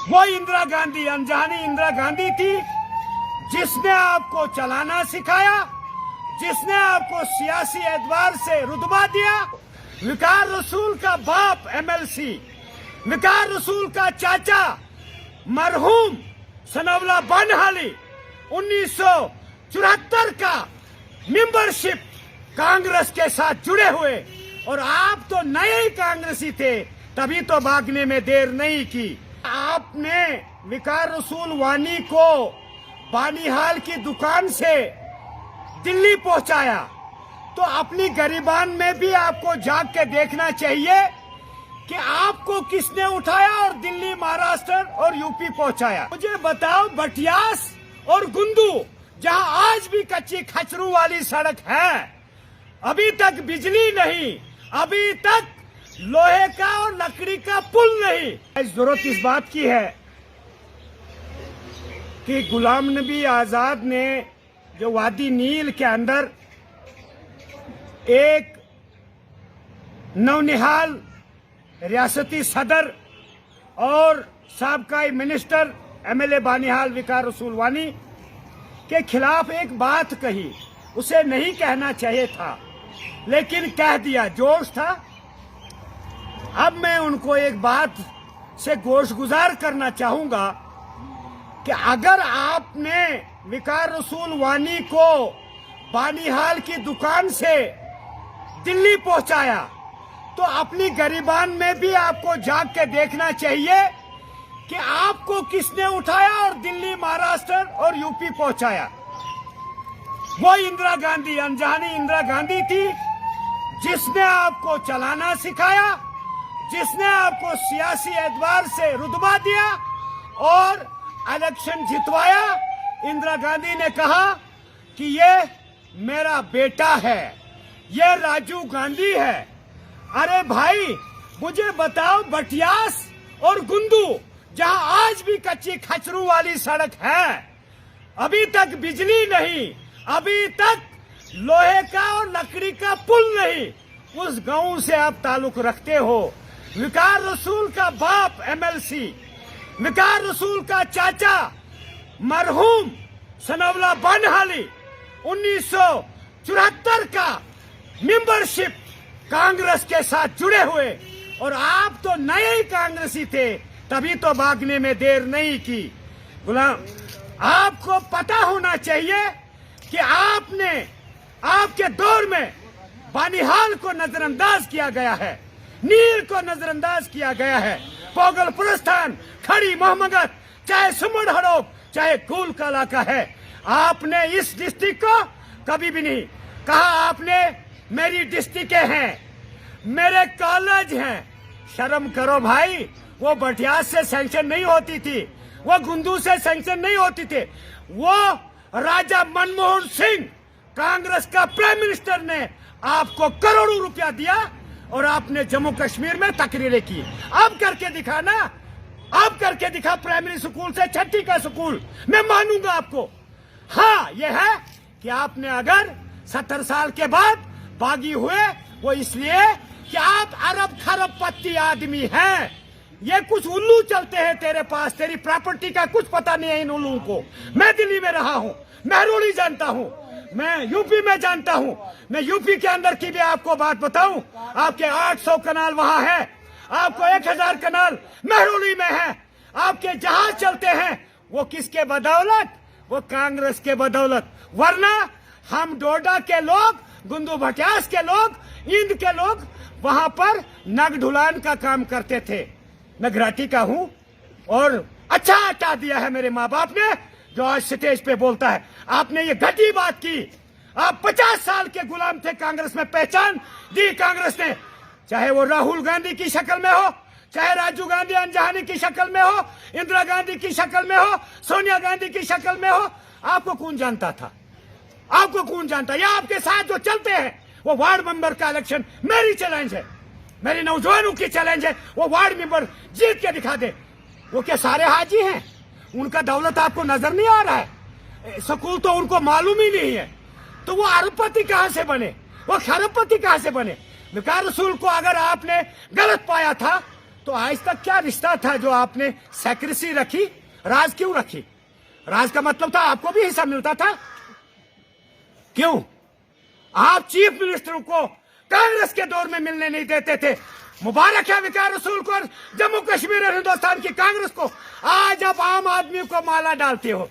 वो इंदिरा गांधी, अनजानी इंदिरा गांधी थी जिसने आपको चलाना सिखाया, जिसने आपको सियासी एतबार से रुतबा दिया। विकार रसूल का बाप एमएलसी, विकार रसूल का चाचा मरहूम सनवला बनहाली 1974 का मेंबरशिप कांग्रेस के साथ जुड़े हुए, और आप तो नए ही कांग्रेसी थे, तभी तो भागने में देर नहीं की। आपने विकार रसूल वानी को बानिहाल की दुकान से दिल्ली पहुंचाया, तो अपनी गरिबान में भी आपको जाग के देखना चाहिए कि आपको किसने उठाया और दिल्ली, महाराष्ट्र और यूपी पहुंचाया। मुझे बताओ, बटियास और गुंदू जहां आज भी कच्ची खचरू वाली सड़क है, अभी तक बिजली नहीं, अभी तक लोहे का और लकड़ी का पुल नहीं। जरूरत इस बात की है कि गुलाम नबी आजाद ने जो वादी नील के अंदर एक नवनिहाल रियासती सदर और साबका मिनिस्टर एमएलए बानिहाल विकार रसूल वानी के खिलाफ एक बात कही, उसे नहीं कहना चाहिए था लेकिन कह दिया, जोश था। अब मैं उनको एक बात से गोशगुजार करना चाहूंगा कि अगर आपने विकार रसूल वानी को बानिहाल की दुकान से दिल्ली पहुंचाया, तो अपनी गरिबान में भी आपको जाग के देखना चाहिए कि आपको किसने उठाया और दिल्ली, महाराष्ट्र और यूपी पहुंचाया। वो इंदिरा गांधी, अनजानी इंदिरा गांधी थी जिसने आपको चलाना सिखाया, जिसने आपको सियासी एतबार से रुतबा दिया और इलेक्शन जितवाया। इंदिरा गांधी ने कहा कि ये मेरा बेटा है, ये राजीव गांधी है। अरे भाई, मुझे बताओ, बटियास और गुंदू जहां आज भी कच्ची खचरू वाली सड़क है, अभी तक बिजली नहीं, अभी तक लोहे का और लकड़ी का पुल नहीं, उस गांव से आप ताल्लुक रखते हो। विकार रसूल का बाप एमएलसी, विकार रसूल का चाचा मरहूम सनवला बनहाली 1974 का मेंबरशिप कांग्रेस के साथ जुड़े हुए, और आप तो नए ही कांग्रेसी थे, तभी तो भागने में देर नहीं की। गुलाम, आपको पता होना चाहिए कि आपने, आपके दौर में बानिहाल को नजरअंदाज किया गया है, नील को नजरअंदाज किया गया है, पोगल प्रस्थान, खड़ी मोहम्मद, चाहे सुमड़ हड़ोप, चाहे कूल काला का है। आपने इस डिस्ट्रिक्ट को कभी भी नहीं कहा आपने मेरी डिस्ट्रिक्टें हैं, मेरे कॉलेज हैं। शर्म करो भाई, वो बटियास से सैंक्शन नहीं होती थी, वो गुंदू से सैंक्शन नहीं होती थी, वो राजा मनमोहन सिंह कांग्रेस का प्राइम मिनिस्टर ने आपको करोड़ों रुपया दिया और आपने जम्मू कश्मीर में तकरीरें की। अब करके दिखा ना, अब करके दिखा, प्राइमरी स्कूल से छठी का स्कूल, मैं मानूंगा आपको। हाँ, ये है कि आपने अगर 70 साल के बाद बागी हुए, वो इसलिए कि आप अरब खरबपति आदमी हैं। ये कुछ उल्लू चलते हैं तेरे पास, तेरी प्रॉपर्टी का कुछ पता नहीं है इन उल्लू को। मैं दिल्ली में रहा हूँ, महरोली जानता हूँ, मैं यूपी में जानता हूँ, मैं यूपी के अंदर की भी आपको बात बताऊं। आपके 800 कनाल वहां है, आपको 1000 कनाल महरोली में है। आपके जहाज चलते हैं वो किसके बदौलत? वो कांग्रेस के बदौलत। वरना हम डोडा के लोग, गुंदू भटियास के लोग, इंद के लोग वहां पर नग ढुलान का काम करते थे। मैं घराटी का हूं और अच्छा हटा दिया है मेरे माँ बाप ने, जो आज स्टेज पे बोलता है। आपने ये घटी बात की। आप 50 साल के गुलाम थे, कांग्रेस में पहचान दी कांग्रेस ने, चाहे वो राहुल गांधी की शक्ल में हो, चाहे राजीव गांधी अनजानी की शक्ल में हो, इंदिरा गांधी की शक्ल में हो, सोनिया गांधी की शक्ल में हो। आपको कौन जानता था? आपको कौन जानता? या आपके साथ जो चलते हैं वो वार्ड मेंबर का इलेक्शन मेरी चैलेंज है, मेरी नौजवानों की चैलेंज है, वो वार्ड मेंबर जीत के दिखा दे। वो क्या सारे हाजी हैं? उनका दौलत आपको नजर नहीं आ रहा है? स्कूल तो उनको मालूम ही नहीं है, तो वो अरबपति कहां से बने, वो खरबपति कहां से बने? विकार रसूल को अगर आपने गलत पाया था तो आज तक क्या रिश्ता था जो आपने सेक्रेसी रखी? राज क्यों रखी? राज का मतलब था आपको भी हिस्सा मिलता था। क्यों आप चीफ मिनिस्टर को कांग्रेस के दौर में मिलने नहीं देते थे? मुबारक है विकार रसूल को और जम्मू कश्मीर और हिंदुस्तान की कांग्रेस को। आज आप आम आदमी को माला डालते हो,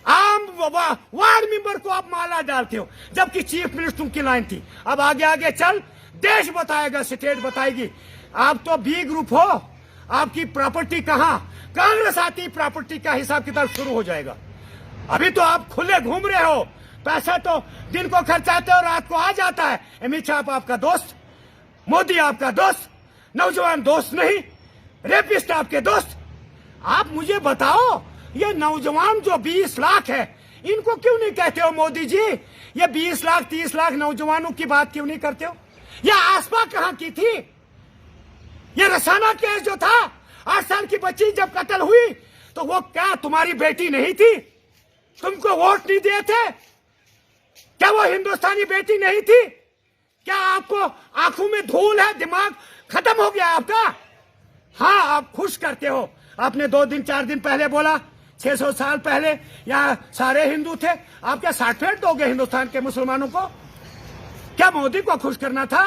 आम वार्ड मेंबर को आप माला डालते हो, जबकि चीफ मिनिस्टर की लाइन थी। अब आगे आगे चल, देश बताएगा, स्टेट बताएगी। आप तो बी ग्रुप हो, आपकी प्रॉपर्टी कहां? कांग्रेस आती प्रॉपर्टी का हिसाब किताब शुरू हो जाएगा। अभी तो आप खुले घूम रहे हो, पैसा तो दिन को खर्चाते हो, रात को आ जाता है। अमित शाह आपका दोस्त, मोदी आपका दोस्त, नौजवान दोस्त नहीं, रेपिस्ट आपके दोस्त। आप मुझे बताओ, ये नौजवान जो 20 लाख है, इनको क्यों नहीं कहते हो मोदी जी? ये 20 लाख 30 लाख नौजवानों की बात क्यों नहीं करते हो? ये आसपा कहां की थी? ये रसाना केस जो था, 8 साल की बच्ची जब कत्ल हुई, तो वो क्या तुम्हारी बेटी नहीं थी? तुमको वोट नहीं दिए थे? क्या वो हिंदुस्तानी बेटी नहीं थी? क्या आपको आंखों में धूल है? दिमाग खत्म हो गया आपका? हाँ, आप खुश करते हो। आपने 2 दिन 4 दिन पहले बोला 600 साल पहले यहाँ सारे हिंदू थे। आप क्या सर्टिफिकेट दोगे हिंदुस्तान के मुसलमानों को? क्या मोदी को खुश करना था?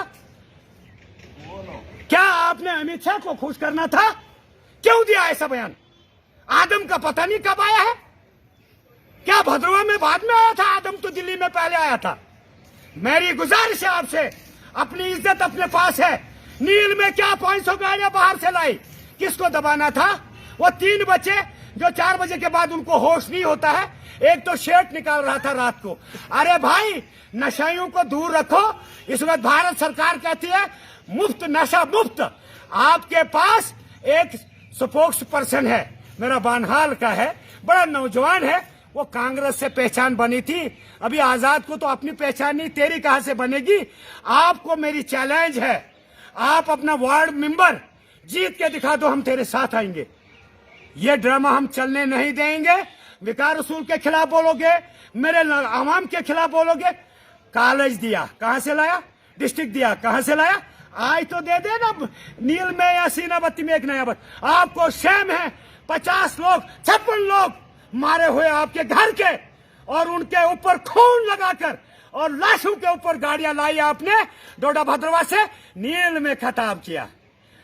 क्या आपने अमित शाह को खुश करना था? क्यों दिया ऐसा बयान? आदम का पता नहीं कब आया है। क्या भद्रवा में बाद में आया था? आदम तो दिल्ली में पहले आया था। मेरी गुजारिश है आपसे, अपनी इज्जत अपने पास है। नील में क्या 500 गाड़ियां बाहर से लाई? किसको दबाना था? वो 3 बच्चे जो 4 बजे के बाद उनको होश नहीं होता है। एक तो शर्ट निकाल रहा था रात को। अरे भाई, नशाइयों को दूर रखो। इस वक्त भारत सरकार कहती है मुफ्त नशा मुफ्त। आपके पास एक स्पोक्स पर्सन है, मेरा बानहाल का है, बड़ा नौजवान है। वो कांग्रेस से पहचान बनी थी। अभी आजाद को तो अपनी पहचान नहीं, तेरी कहां से बनेगी? आपको मेरी चैलेंज है, आप अपना वार्ड मेंबर जीत के दिखा दो, हम तेरे साथ आएंगे। ये ड्रामा हम चलने नहीं देंगे। विकार रसूल के खिलाफ बोलोगे, मेरे आवाम के खिलाफ बोलोगे। कॉलेज दिया, कहां से लाया? डिस्ट्रिक्ट दिया, कहां से लाया? आज तो दे दे ना नील में या सीनाबत्ती में एक नया बत। आपको शेम है, 50 लोग 56 लोग मारे हुए आपके घर के, और उनके ऊपर खून लगाकर और लाशों के ऊपर गाड़ियां लाई आपने डोडा भद्रवा से, नील में खताब किया।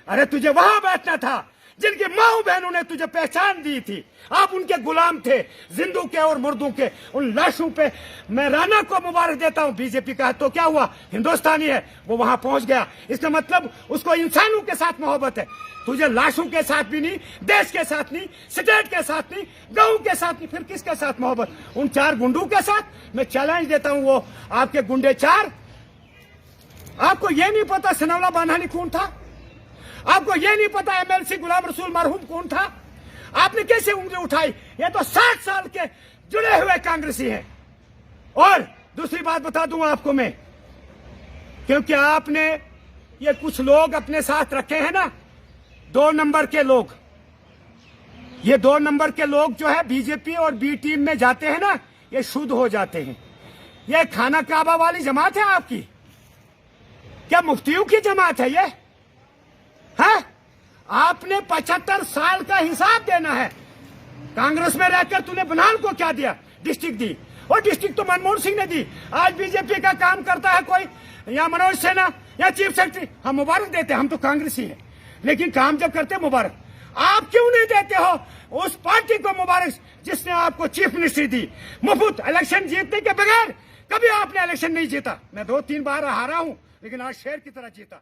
अरे तुझे वहां बैठना था, जिनकी माओ बहनों ने तुझे पहचान दी थी। आप उनके गुलाम थे, जिंदू के और मुर्दों के। उन लाशों पे मैं राणा को मुबारक देता हूं। बीजेपी का तो क्या हुआ, हिंदुस्तानी है, वो वहां पहुंच गया। इसका मतलब उसको इंसानों के साथ मोहब्बत है। तुझे लाशों के साथ भी नहीं, देश के साथ नहीं, स्टेट के साथ नहीं, गांव के साथ नहीं, फिर किसके साथ मोहब्बत? उन 4 गुंडों के साथ। मैं चैलेंज देता हूं, वो आपके गुंडे 4। आपको ये नहीं पता सनाउल्लाह बानहानी कौन था? आपको ये नहीं पता MLC गुलाम रसूल मरहूम कौन था? आपने कैसे उंगली उठाई? ये तो 60 साल के जुड़े हुए कांग्रेसी हैं। और दूसरी बात बता दूं आपको मैं, क्योंकि आपने ये कुछ लोग अपने साथ रखे हैं ना, 2 नंबर के लोग। ये 2 नंबर के लोग जो है बीजेपी और बी टीम में जाते हैं ना, ये शुद्ध हो जाते हैं। ये खाना काबा वाली जमात है आपकी? क्या मुफ्तियों की जमात है ये? है? आपने 75 साल का हिसाब देना है। कांग्रेस में रहकर तूने बनिहाल को क्या दिया? डिस्ट्रिक्ट दी, और डिस्ट्रिक्ट तो मनमोहन सिंह ने दी। आज बीजेपी का काम करता है कोई, या मनोज सिन्हा या चीफ सेक्रेटरी, हम मुबारक देते हैं, हम तो कांग्रेसी है, लेकिन काम जब करते मुबारक। आप क्यों नहीं देते हो उस पार्टी को मुबारक जिसने आपको चीफ मिनिस्ट्री दी? मुफ्त इलेक्शन जीतने के बगैर कभी आपने इलेक्शन नहीं जीता। मैं 2-3 बार हारा हूं, लेकिन आज शेर की तरह जीता।